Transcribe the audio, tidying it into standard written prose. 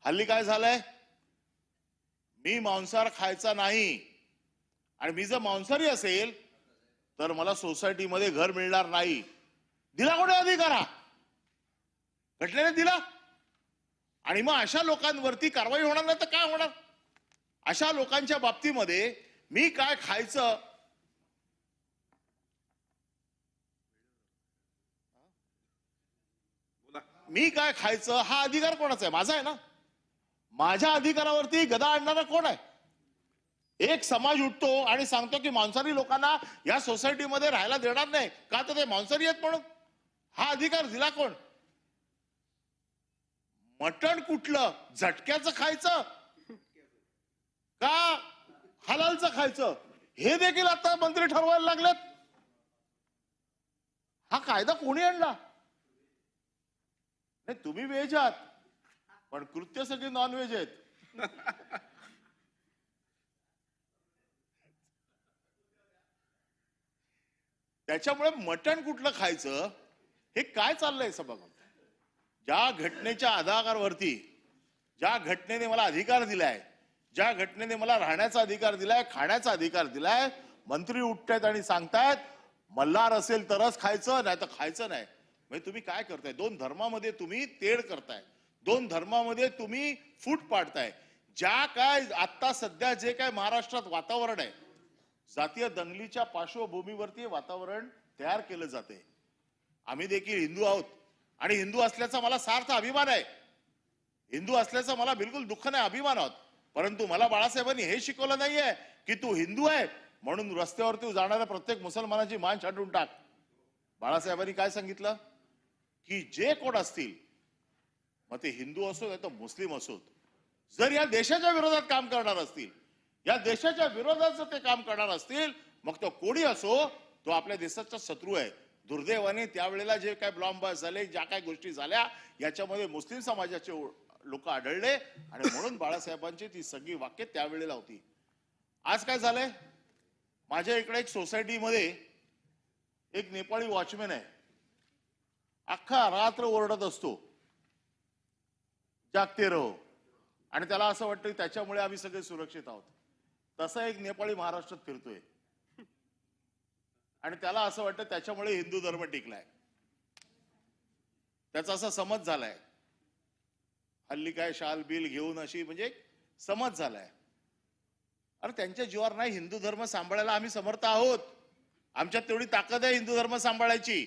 हल्ली काय झालंय, मी मांसाहार खायचा नाही आणि मी जर मांसाहारी असेल तर मला सोसायटीमध्ये घर मिळणार नाही. दिला कोणी अधिकार? हा घटनेने दिला. आणि मग अशा लोकांवरती कारवाई होणार नाही तर काय होणार? अशा लोकांच्या बाबतीमध्ये मी काय खायचं, मी काय खायचं हा अधिकार कोणाचा आहे? माझा आहे ना. माझ्या अधिकारावरती गदा आणणारा कोण आहे? एक समाज उठतो आणि सांगतो की मांसाहारी लोकांना या सोसायटीमध्ये राहायला देणार नाही का, तर ते मांसाहारी आहेत म्हणून. हा अधिकार दिला कोण? मटण कुठलं, झटक्याचं खायचं का हलालचं खायचं हे देखील आता मंत्री ठरवायला लागलेत. हा कायदा कोणी आणला? नाही, तुम्ही व्हेज आहात पण कृत्य सगळी नॉन व्हेज आहेत. त्याच्यामुळे मटण कुठलं खायचं हे काय चाललंय सभागृहात? ज्या घटनेच्या आधारावरती, ज्या घटनेने मला अधिकार दिलाय, ज्या घटनेने मला राहण्याचा अधिकार दिलाय, खाण्याचा अधिकार दिलाय, मंत्री उठतायत आणि सांगतायत मल्हार असेल तरच खायचं, नाही तर खायचं नाही. म्हणजे तुम्ही काय करताय? दोन धर्मामध्ये तुम्ही तेढ करताय, दोन धर्मामध्ये तुम्ही फूट पाडताय. ज्या काय आता सध्या जे काय महाराष्ट्रात वातावरण आहे, जातीय दंगलीच्या पार्श्वभूमीवरती वातावरण तयार केलं जाते. आम्ही देखील हिंदू आहोत आणि हिंदू असल्याचा मला सार्थ अभिमान आहे. हिंदू असल्याचा मला बिलकुल दुःख नाही, अभिमान आहोत. परंतु मला बाळासाहेबांनी हे शिकवलं नाहीये की तू हिंदू आहे म्हणून रस्त्यावरती जाणाऱ्या प्रत्येक मुसलमानाची मान छाटून टाक. बाळासाहेबांनी काय सांगितलं की जे कोण असतील, मग ते हिंदू असो नाही तर मुस्लिम असोत, जर या देशाच्या विरोधात काम करणार असतील, या देशाच्या विरोधात ते काम करणार असतील, मग तो कोणी असो, तो आपल्या देशाचा शत्रू आहे. दुर्दैवाने त्यावेळेला जे काय बॉम्बबास्ट झाले, ज्या काय गोष्टी झाल्या, याच्यामध्ये मुस्लिम समाजाचे लोक आढळले आणि म्हणून बाळासाहेबांची ती सगळी वाक्य त्यावेळेला होती. आज काय झालंय, माझ्या इकडे एक सोसायटीमध्ये एक नेपाळी वॉचमॅन आहे. अख्खा रात्र ओरडत असतो, जागते रहो, आणि त्याला असं वाटतं त्याच्यामुळे आम्ही सगळे सुरक्षित आहोत. तसा एक नेपाळी महाराष्ट्रात फिरतोय आणि त्याला असं वाटतं त्याच्यामुळे हिंदू धर्म टिकलाय. त्याचा असा समज झालाय. हल्ली काय शाल बिल घेऊन अशी म्हणजे समज झालाय. अरे त्यांच्या जीवावर नाही, हिंदू धर्म सांभाळायला आम्ही समर्थ आहोत. आमच्यात तेवढी ताकद आहे हिंदू धर्म सांभाळायची.